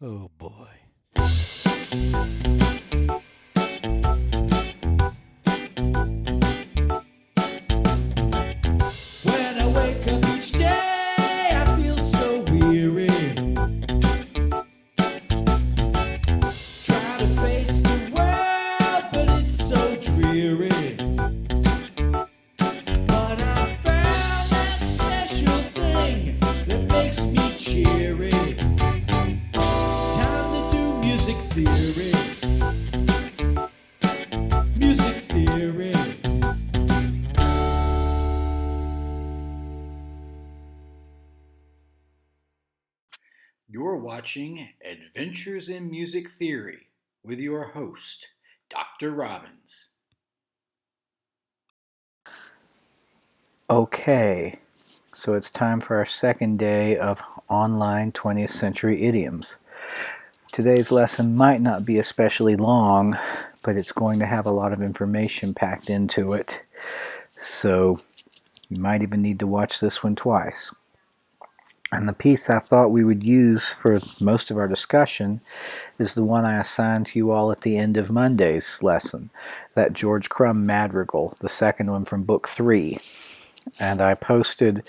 Oh boy. When I wake up each day, I feel so weary. Try to face the world, but it's so dreary. But I found that special thing that makes me cheery. Time to do music theory. Music theory. You're watching Adventures in Music Theory with your host, Dr. Robbins. Okay, so it's time for our second day of online 20th century idioms. Today's lesson might not be especially long, but it's going to have a lot of information packed into it. So you might even need to watch this one twice. And the piece I thought we would use for most of our discussion is the one I assigned to you all at the end of Monday's lesson, that George Crumb madrigal, the second one from Book 3. And I posted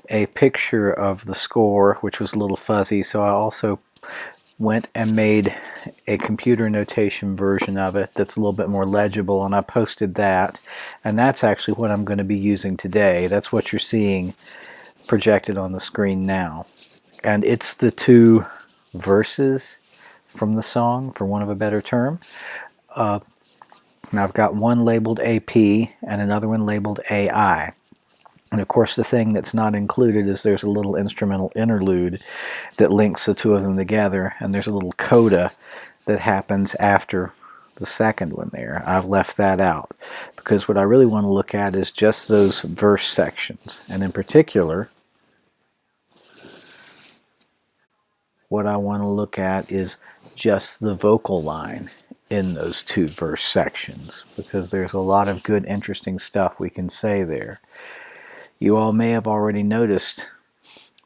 a picture of the score, which was a little fuzzy, so I also went and made a computer notation version of it that's a little bit more legible, and I posted that. And that's actually what I'm going to be using today. That's what you're seeing projected on the screen now. And it's the two verses from the song, for want of a better term. And I've got one labeled AP and another one labeled AI. And of course the thing that's not included is there's a little instrumental interlude that links the two of them together, and there's a little coda that happens after the second one there. I've left that out because what I really want to look at is just those verse sections, and in particular what I want to look at is just the vocal line in those two verse sections, because there's a lot of good interesting stuff we can say there. You all may have already noticed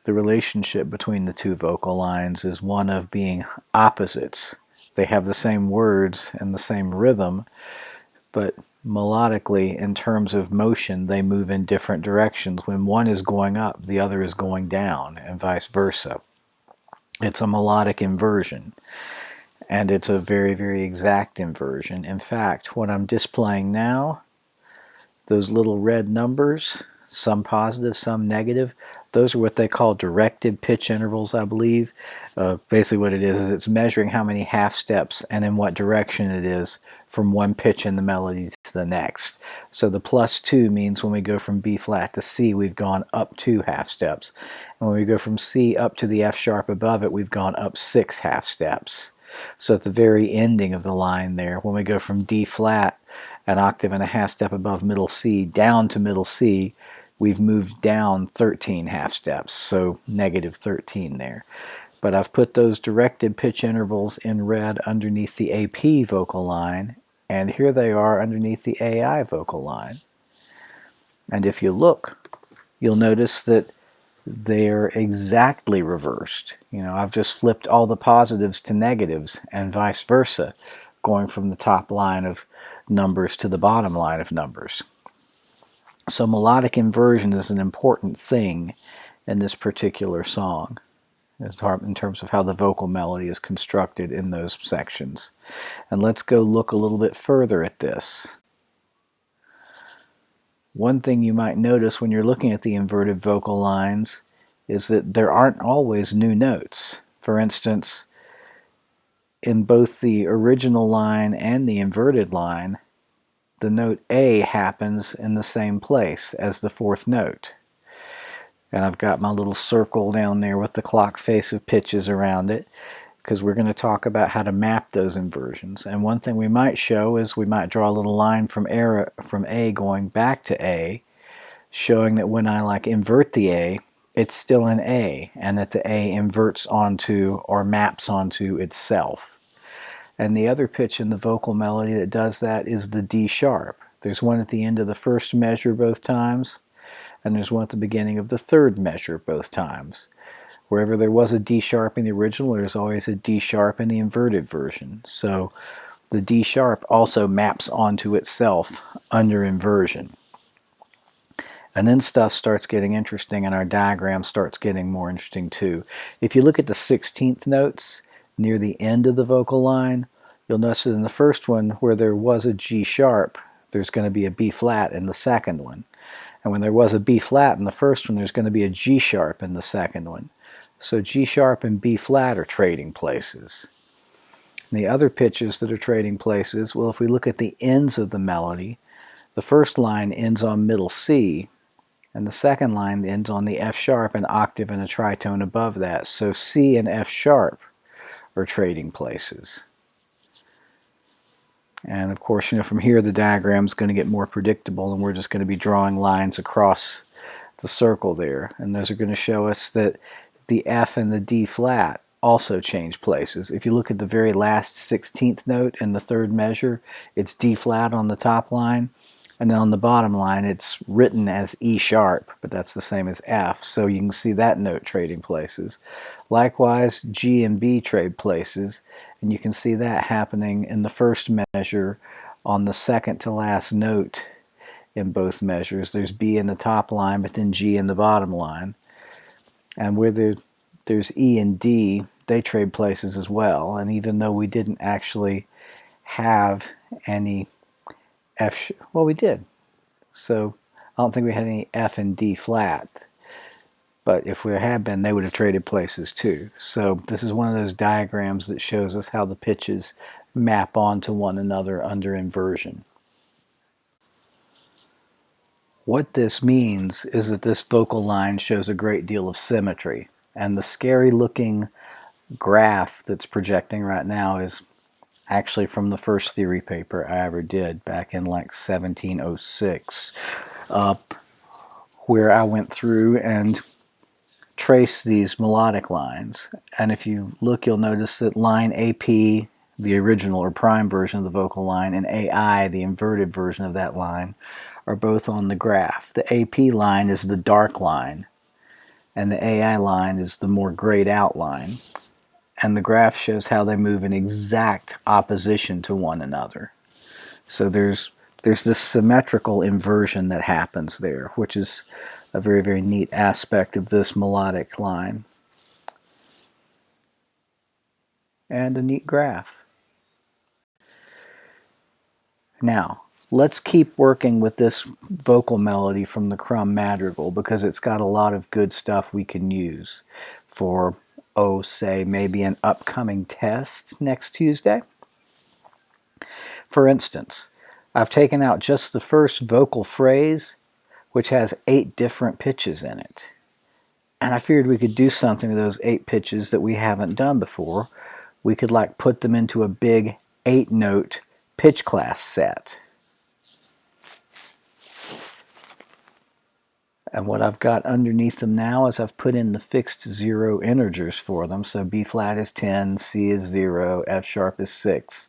the relationship between the two vocal lines is one of being opposites. They have the same words and the same rhythm, but melodically, in terms of motion, they move in different directions. When one is going up, the other is going down, and vice versa. It's a melodic inversion, and it's a very, very exact inversion. In fact, what I'm displaying now, those little red numbers, some positive, some negative, those are what they call directed pitch intervals, I believe. Basically what it is it's measuring how many half steps and in what direction it is from one pitch in the melody to the next. So the +2 means when we go from B flat to C, we've gone up 2 half steps. And when we go from C up to the F sharp above it, we've gone up 6 half steps. So at the very ending of the line there, when we go from D flat, an octave and a half step above middle C, down to middle C, we've moved down 13 half steps, so -13 there. But I've put those directed pitch intervals in red underneath the AP vocal line, and here they are underneath the AI vocal line. And if you look, you'll notice that they're exactly reversed. I've just flipped all the positives to negatives and vice versa, going from the top line of numbers to the bottom line of numbers. So melodic inversion is an important thing in this particular song in terms of how the vocal melody is constructed in those sections. And let's go look a little bit further at this. One thing you might notice when you're looking at the inverted vocal lines is that there aren't always new notes. For instance, in both the original line and the inverted line, the note A happens in the same place as the fourth note. And I've got my little circle down there with the clock face of pitches around it, because we're going to talk about how to map those inversions. And one thing we might show is we might draw a little line from A going back to A, showing that when I invert the A, it's still an A, and that the A inverts onto or maps onto itself. And the other pitch in the vocal melody that does that is the D sharp. There's one at the end of the first measure both times, and there's one at the beginning of the third measure both times. Wherever there was a D sharp in the original, there's always a D sharp in the inverted version. So the D sharp also maps onto itself under inversion. And then stuff starts getting interesting and our diagram starts getting more interesting too. If you look at the 16th notes near the end of the vocal line, you'll notice that in the first one where there was a G sharp, there's going to be a B flat in the second one. And when there was a B flat in the first one, there's going to be a G sharp in the second one. So G sharp and B flat are trading places. And the other pitches that are trading places, well, if we look at the ends of the melody, the first line ends on middle C, and the second line ends on the F sharp, an octave and a tritone above that. So C and F sharp are trading places. And of course, from here the diagram is going to get more predictable, and we're just going to be drawing lines across the circle there. And those are going to show us that the F and the D flat also change places. If you look at the very last 16th note in the third measure, it's D flat on the top line. And then on the bottom line, it's written as E sharp, but that's the same as F, so you can see that note trading places. Likewise, G and B trade places, and you can see that happening in the first measure on the second to last note in both measures. There's B in the top line, but then G in the bottom line. And where there's E and D, they trade places as well, and even though we didn't actually have any well, we did. So I don't think we had any F and D flat. But if there had been, they would have traded places too. So this is one of those diagrams that shows us how the pitches map onto one another under inversion. What this means is that this vocal line shows a great deal of symmetry. And the scary looking graph that's projecting right now is actually from the first theory paper I ever did back in like 1706, where I went through and traced these melodic lines. And if you look, you'll notice that line AP, the original or prime version of the vocal line, and AI, the inverted version of that line, are both on the graph. The AP line is the dark line, and the AI line is the more grayed out line. And the graph shows how they move in exact opposition to one another. So there's this symmetrical inversion that happens there, which is a very, very neat aspect of this melodic line. And a neat graph. Now, let's keep working with this vocal melody from the Crumb Madrigal, because it's got a lot of good stuff we can use for, say, maybe an upcoming test next Tuesday. For instance, I've taken out just the first vocal phrase, which has 8 different pitches in it. And I figured we could do something with those 8 pitches that we haven't done before. We could like put them into a big 8-note pitch class set. And what I've got underneath them now is I've put in the fixed 0 integers for them. So B flat is 10, C is 0, F sharp is 6.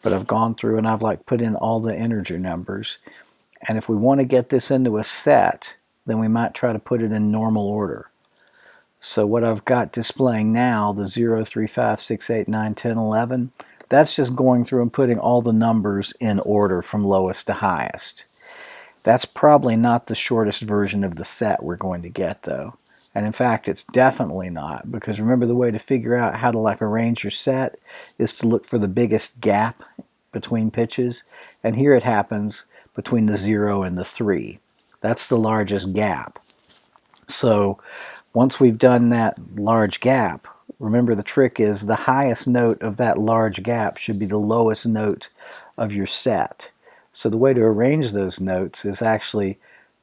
But I've gone through and I've like put in all the integer numbers. And if we want to get this into a set, then we might try to put it in normal order. So what I've got displaying now, the 0, 3, 5, 6, 8, 9, 10, 11, that's just going through and putting all the numbers in order from lowest to highest. That's probably not the shortest version of the set we're going to get, though. And in fact, it's definitely not, because remember, the way to figure out how to like arrange your set is to look for the biggest gap between pitches. And here it happens between the 0 and the 3. That's the largest gap. So once we've done that large gap, remember the trick is the highest note of that large gap should be the lowest note of your set. So the way to arrange those notes is actually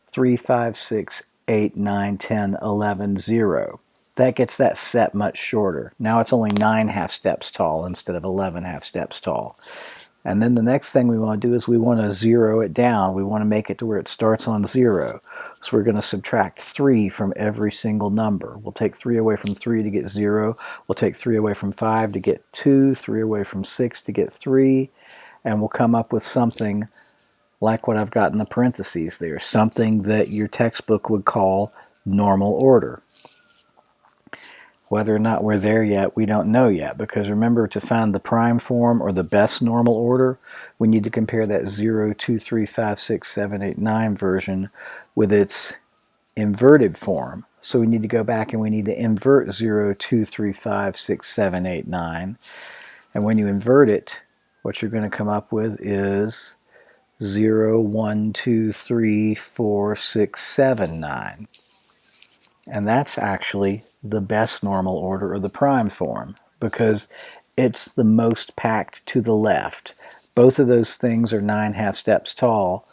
3, 5, 6, 8, 9, 10, 11, 0. That gets that set much shorter. Now it's only 9 half steps tall instead of 11 half steps tall. And then the next thing we want to do is we want to 0 it down. We want to make it to where it starts on 0. So we're going to subtract 3 from every single number. We'll take 3 away from 3 to get 0. We'll take 3 away from 5 to get 2, 3 away from 6 to get 3, and we'll come up with something like what I've got in the parentheses there, something that your textbook would call normal order. Whether or not we're there yet, we don't know yet, because remember, to find the prime form or the best normal order, we need to compare that 0, 2, 3, 5, 6, 7, 8, 9 version with its inverted form. So we need to go back and we need to invert 0, 2, 3, 5, 6, 7, 8, 9. And when you invert it, what you're going to come up with is 0, 1, 2, 3, 4, 6, 7, 9. And that's actually the best normal order, or the prime form, because it's the most packed to the left. Both of those things are 9 half steps tall,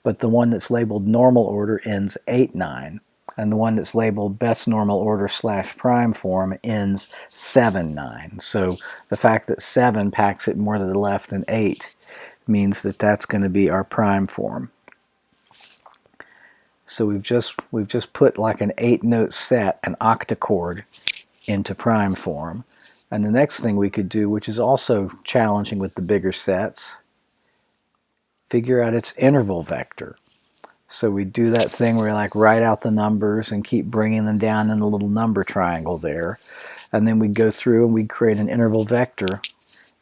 but the one that's labeled normal order ends 8, 9. And the one that's labeled best normal order / prime form ends 7, 9. So the fact that 7 packs it more to the left than 8 means that that's going to be our prime form. So we've just put like an 8-note set, an octachord, into prime form. And the next thing we could do, which is also challenging with the bigger sets, figure out its interval vector. So we do that thing where we like write out the numbers and keep bringing them down in the little number triangle there. And then we'd go through and we'd create an interval vector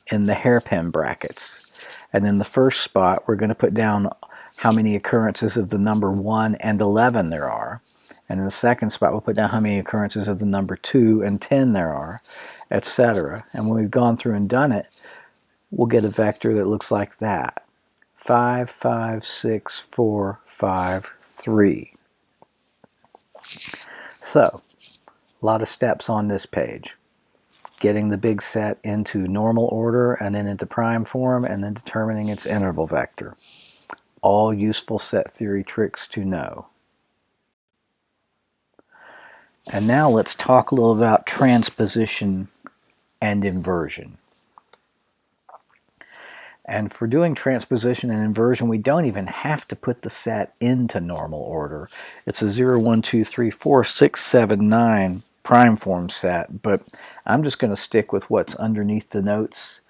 in the hairpin brackets. And in the first spot, we're going to put down how many occurrences of the number 1 and 11 there are. And in the second spot, we'll put down how many occurrences of the number 2 and 10 there are, etc. And when we've gone through and done it, we'll get a vector that looks like that. 5, 5, 6, 4, 5, 3. So, a lot of steps on this page. Getting the big set into normal order and then into prime form, and then determining its interval vector. All useful set theory tricks to know. And now let's talk a little about transposition and inversion. And for doing transposition and inversion, we don't even have to put the set into normal order. It's a 0, 1, 2, 3, 4, 6, 7, 9 prime form set, but I'm just going to stick with what's underneath the notes,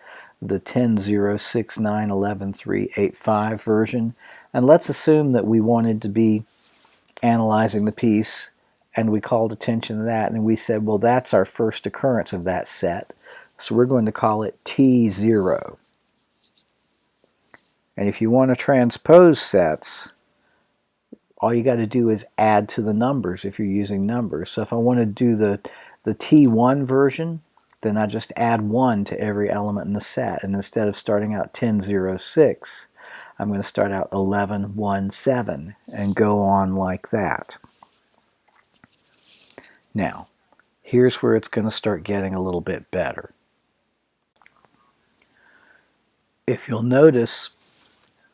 the 10, 0, 6, 9, 11, 3, 8, 5 version. And let's assume that we wanted to be analyzing the piece, and we called attention to that, and we said, well, that's our first occurrence of that set, so we're going to call it T0. And if you want to transpose sets, all you got to do is add to the numbers if you're using numbers. So if I want to do the T1 version, then I just add 1 to every element in the set. And instead of starting out 10, 0, 6, I'm going to start out 11, 1, 7, and go on like that. Now, here's where it's going to start getting a little bit better. If you'll notice,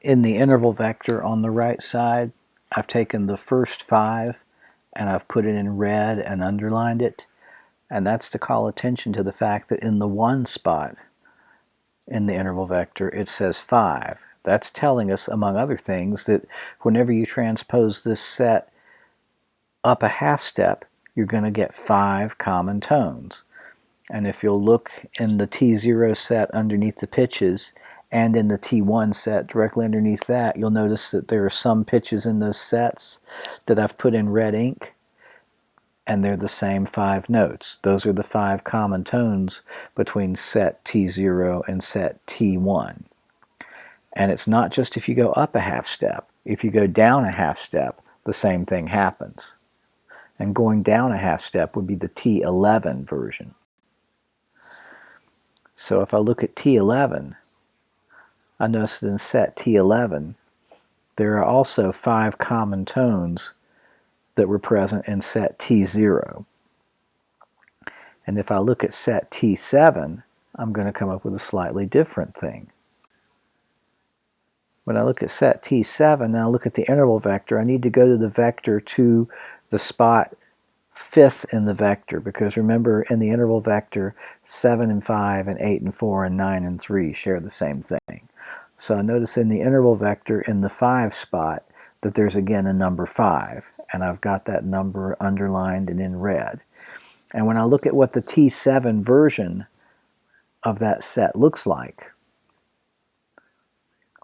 in the interval vector on the right side, I've taken the first 5 and I've put it in red and underlined it. And that's to call attention to the fact that in the 1 spot in the interval vector, it says 5. That's telling us, among other things, that whenever you transpose this set up a half step, you're going to get 5 common tones. And if you'll look in the T0 set underneath the pitches, and in the T1 set directly underneath that, you'll notice that there are some pitches in those sets that I've put in red ink, and they're the same 5 notes. Those are the 5 common tones between set T0 and set T1. And it's not just if you go up a half step. If you go down a half step, the same thing happens. And going down a half step would be the T11 version. So if I look at T11, I notice that in set T11, there are also 5 common tones that were present in set T0. And if I look at set T7, I'm going to come up with a slightly different thing. When I look at set T7 and I look at the interval vector, I need to go to the vector to the spot 5th in the vector, because remember, in the interval vector, 7 and 5 and 8 and 4 and 9 and 3 share the same thing. So I notice in the interval vector in the 5 spot that there's again a number 5, and I've got that number underlined and in red. And when I look at what the T7 version of that set looks like,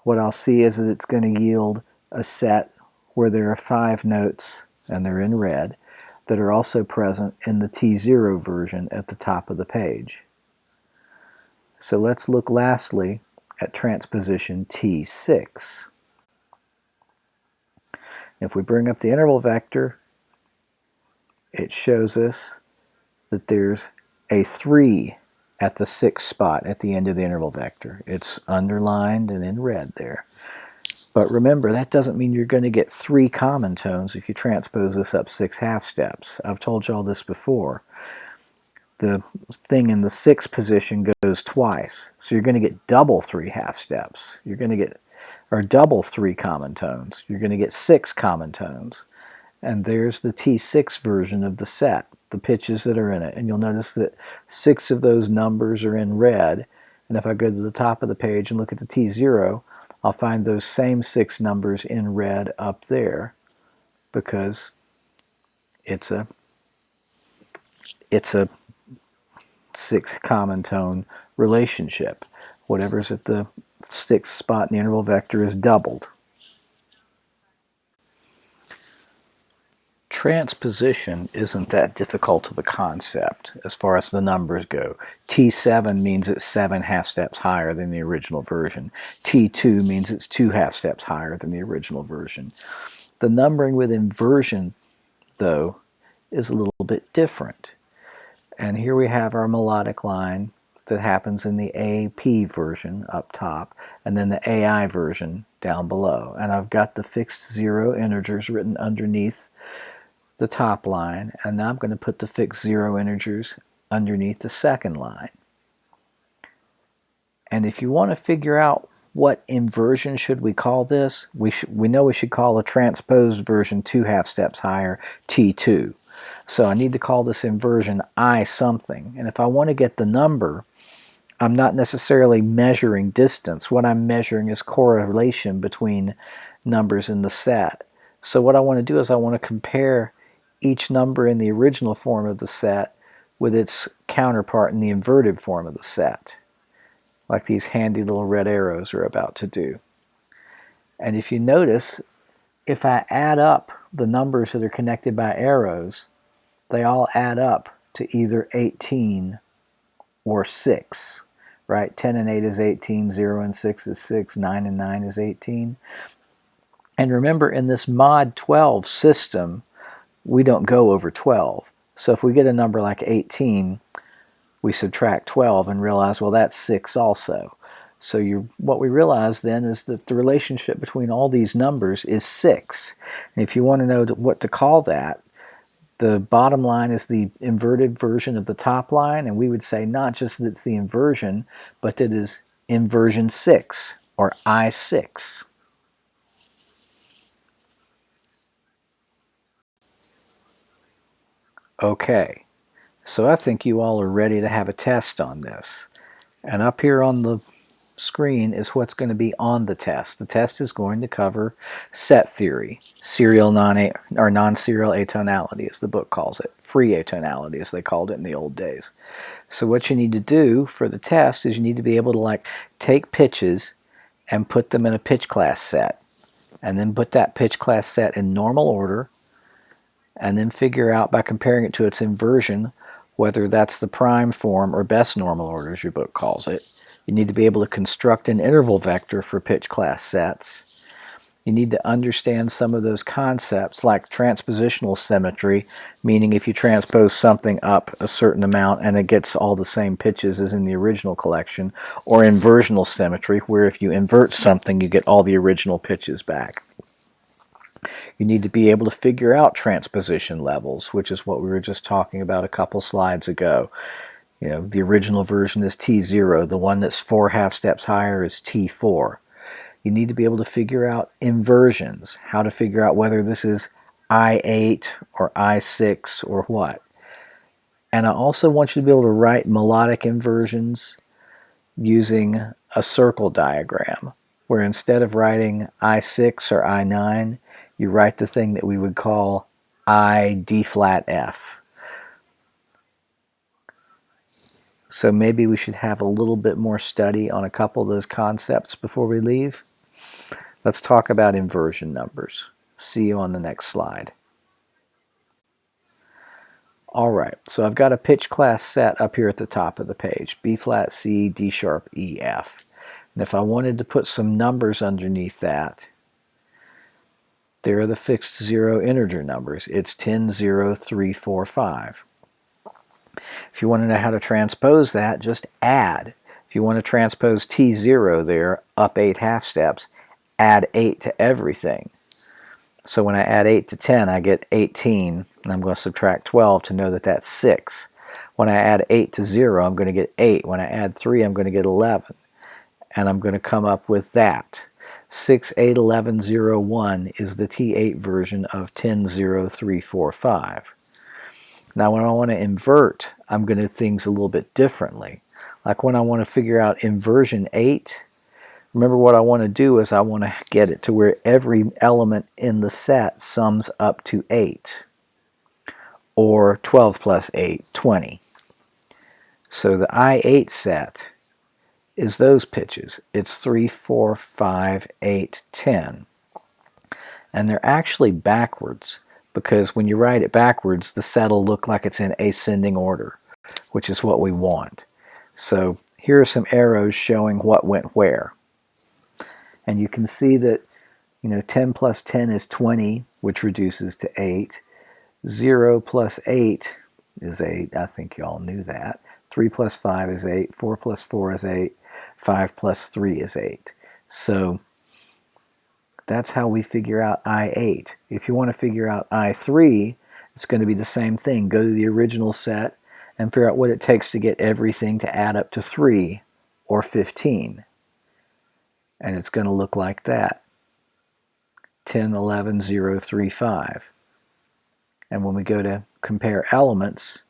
what I'll see is that it's going to yield a set where there are 5 notes, and they're in red, that are also present in the T0 version at the top of the page. So let's look lastly at transposition T6. If we bring up the interval vector, it shows us that there's a 3 at the 6th spot at the end of the interval vector. It's underlined and in red there. But remember, that doesn't mean you're going to get 3 common tones if you transpose this up 6 half steps. I've told you all this before. The thing in the 6th position goes twice. So you're going to get double 3 half steps. You're going to get, or double 3 common tones. You're going to get 6 common tones. And there's the T6 version of the set, the pitches that are in it. And you'll notice that 6 of those numbers are in red. And if I go to the top of the page and look at the T0, I'll find those same 6 numbers in red up there because it's a 6 common tone relationship. Whatever's at the 6th spot in the interval vector is doubled. Transposition isn't that difficult of a concept as far as the numbers go. T7 means it's 7 half steps higher than the original version. T2 means it's 2 half steps higher than the original version. The numbering with inversion, though, is a little bit different. And here we have our melodic line that happens in the AP version up top, and then the AI version down below. And I've got the fixed 0 integers written underneath the top line, and now I'm going to put the fixed 0 integers underneath the second line. And if you want to figure out what inversion should we call this, we know we should call a transposed version 2 half steps higher T2. So I need to call this inversion I something. And if I want to get the number, I'm not necessarily measuring distance. What I'm measuring is correlation between numbers in the set. So what I want to do is I want to compare each number in the original form of the set with its counterpart in the inverted form of the set, like these handy little red arrows are about to do. And if you notice, if I add up the numbers that are connected by arrows, they all add up to either 18 or 6, right? 10 and 8 is 18, 0 and 6 is 6, 9 and 9 is 18. And remember, in this mod 12 system, we don't go over 12. So if we get a number like 18, we subtract 12 and realize, well, that's 6 also. So what we realize then is that the relationship between all these numbers is 6. And if you want to know what to call that, the bottom line is the inverted version of the top line, and we would say not just that it's the inversion, but that it is inversion 6, or I6. Okay, so I think you all are ready to have a test on this. And up here on the screen is what's going to be on the test. The test is going to cover set theory, serial non-serial atonality, as the book calls it, free atonality, as they called it in the old days. So what you need to do for the test is you need to be able to take pitches and put them in a pitch class set, and then put that pitch class set in normal order, and then figure out by comparing it to its inversion whether that's the prime form or best normal order, as your book calls it. You need to be able to construct an interval vector for pitch class sets. You need to understand some of those concepts like transpositional symmetry, meaning if you transpose something up a certain amount and it gets all the same pitches as in the original collection, or inversional symmetry, where if you invert something you get all the original pitches back. You need to be able to figure out transposition levels, which is what we were just talking about a couple slides ago. You know, the original version is T0. The one that's 4 half steps higher is T4. You need to be able to figure out inversions, how to figure out whether this is I8 or I6 or what. And I also want you to be able to write melodic inversions using a circle diagram, where instead of writing I6 or I9, you write the thing that we would call I D flat F. So maybe we should have a little bit more study on a couple of those concepts before we leave. Let's talk about inversion numbers. See you on the next slide. All right, so I've got a pitch class set up here at the top of the page, B flat, C, D sharp, E, F. And if I wanted to put some numbers underneath that, there are the fixed zero integer numbers. It's 10, 0, 3, 4, 5. If you want to know how to transpose that, just add. If you want to transpose T0 there, up 8 half steps, add 8 to everything. So when I add 8 to 10, I get 18, and I'm going to subtract 12 to know that that's 6. When I add 8 to 0, I'm going to get 8. When I add 3, I'm going to get 11. And I'm going to come up with that. 6, 8, 11, 0, 1 is the T8 version of 10, 0, 3, 4, 5. Now when I want to invert, I'm going to do things a little bit differently. Like when I want to figure out inversion 8, remember what I want to do is I want to get it to where every element in the set sums up to 8. Or 12 plus 8, 20. So the I8 set is those pitches. It's 3, 4, 5, 8, 10. And they're actually backwards, because when you write it backwards, the set will look like it's in ascending order, which is what we want. So here are some arrows showing what went where. And you can see that 10 plus 10 is 20, which reduces to 8. 0 plus 8 is 8. I think you all knew that. 3 plus 5 is 8. 4 plus 4 is 8. 5 plus 3 is 8. So that's how we figure out I8. If you want to figure out I3, it's going to be the same thing. Go to the original set and figure out what it takes to get everything to add up to 3 or 15. And it's going to look like that. 10, 11, 0, 3, 5. And when we go to compare elements,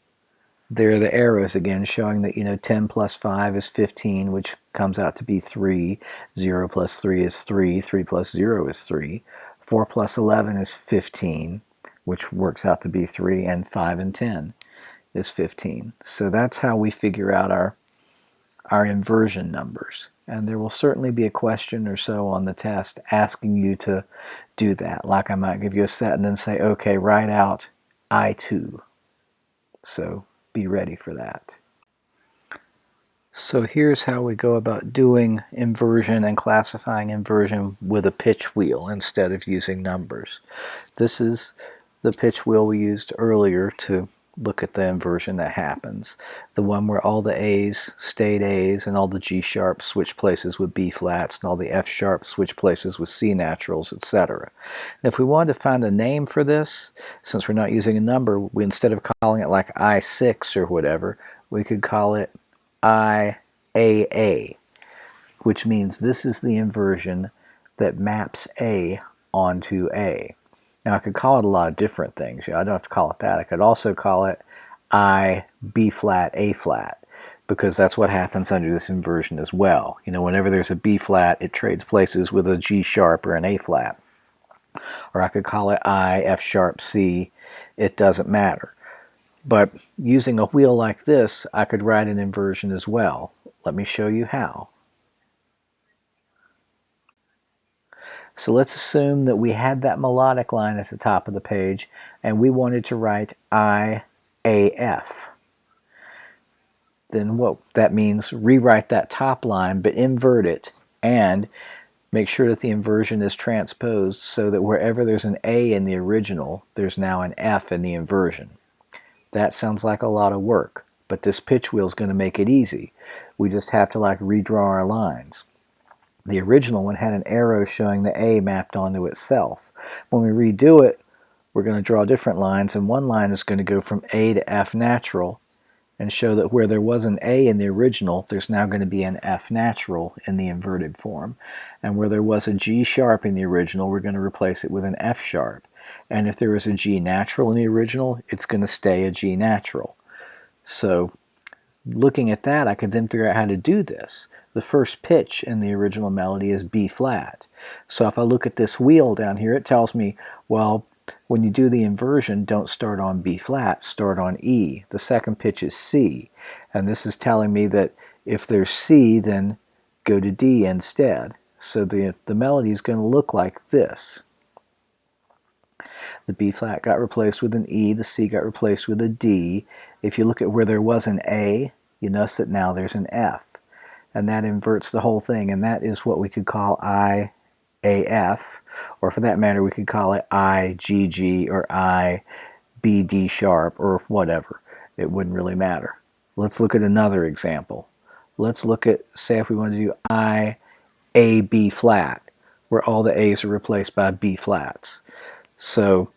there are the arrows again showing that 10 plus 5 is 15, which comes out to be 3. 0 plus 3 is 3. 3 plus 0 is 3. 4 plus 11 is 15, which works out to be 3. And 5 and 10 is 15. So that's how we figure out our inversion numbers. And there will certainly be a question or so on the test asking you to do that. Like I might give you a set and then say, okay, write out I2. So be ready for that. So here's how we go about doing inversion and classifying inversion with a pitch wheel instead of using numbers. This is the pitch wheel we used earlier to look at the inversion that happens. The one where all the A's stayed A's and all the G sharps switch places with B flats and all the F sharps switch places with C naturals, etc. If we wanted to find a name for this, since we're not using a number, we instead of calling it like I6 or whatever, we could call it IAA, which means this is the inversion that maps A onto A. Now I could call it a lot of different things. I don't have to call it that. I could also call it I, B flat, A flat, because that's what happens under this inversion as well. Whenever there's a B flat, it trades places with a G sharp or an A flat. Or I could call it I, F sharp, C. It doesn't matter. But using a wheel like this, I could write an inversion as well. Let me show you how. So let's assume that we had that melodic line at the top of the page and we wanted to write IAF. Then what that means, rewrite that top line but invert it and make sure that the inversion is transposed so that wherever there's an A in the original, there's now an F in the inversion. That sounds like a lot of work, but this pitch wheel is going to make it easy. We just have to redraw our lines. The original one had an arrow showing the A mapped onto itself. When we redo it, we're going to draw different lines, and one line is going to go from A to F natural and show that where there was an A in the original, there's now going to be an F natural in the inverted form. And where there was a G sharp in the original, we're going to replace it with an F sharp. And if there was a G natural in the original, it's going to stay a G natural. So looking at that, I could then figure out how to do this. The first pitch in the original melody is B flat. So if I look at this wheel down here, it tells me, well, when you do the inversion, don't start on B flat, start on E. The second pitch is C. And this is telling me that if there's C, then go to D instead. So the melody is going to look like this. The B flat got replaced with an E, the C got replaced with a D. If you look at where there was an A, you notice that now there's an F. And that inverts the whole thing, and that is what we could call IAF, or for that matter, we could call it IGG or IBD sharp or whatever. It wouldn't really matter. Let's look at another example. Let's look at, say, if we want to do IAB flat, where all the A's are replaced by B flats. So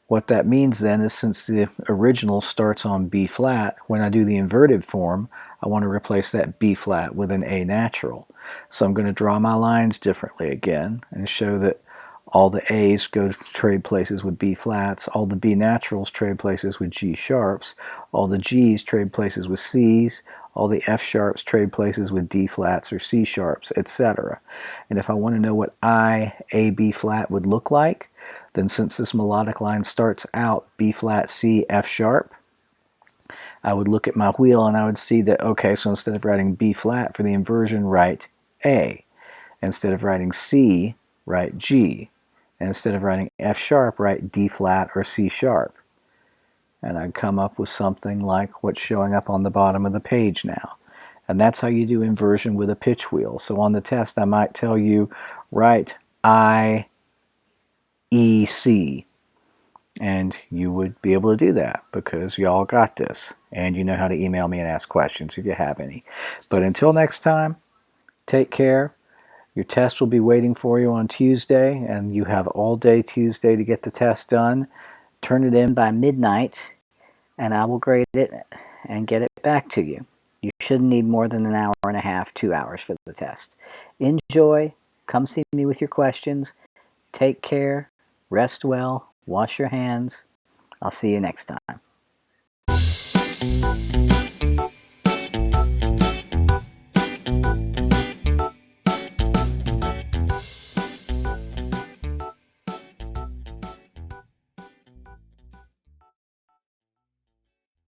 what that means then is, since the original starts on B flat, when I do the inverted form, I want to replace that B flat with an A natural. So I'm going to draw my lines differently again and show that all the A's go to trade places with B flats, all the B naturals trade places with G sharps, all the G's trade places with C's, all the F sharps trade places with D flats or C sharps, etc. And if I want to know what I, A, B flat would look like, then since this melodic line starts out B flat, C, F sharp, I would look at my wheel and I would see that, okay, so instead of writing B flat for the inversion, write A. Instead of writing C, write G. And instead of writing F sharp, write D flat or C sharp. And I'd come up with something like what's showing up on the bottom of the page now. And that's how you do inversion with a pitch wheel. So on the test, I might tell you, write I, E, C. And you would be able to do that because you all got this. And you know how to email me and ask questions if you have any. But until next time, take care. Your test will be waiting for you on Tuesday, and you have all day Tuesday to get the test done. Turn it in by midnight, and I will grade it and get it back to you. You shouldn't need more than an hour and a half, 2 hours for the test. Enjoy. Come see me with your questions. Take care. Rest well. Wash your hands. I'll see you next time.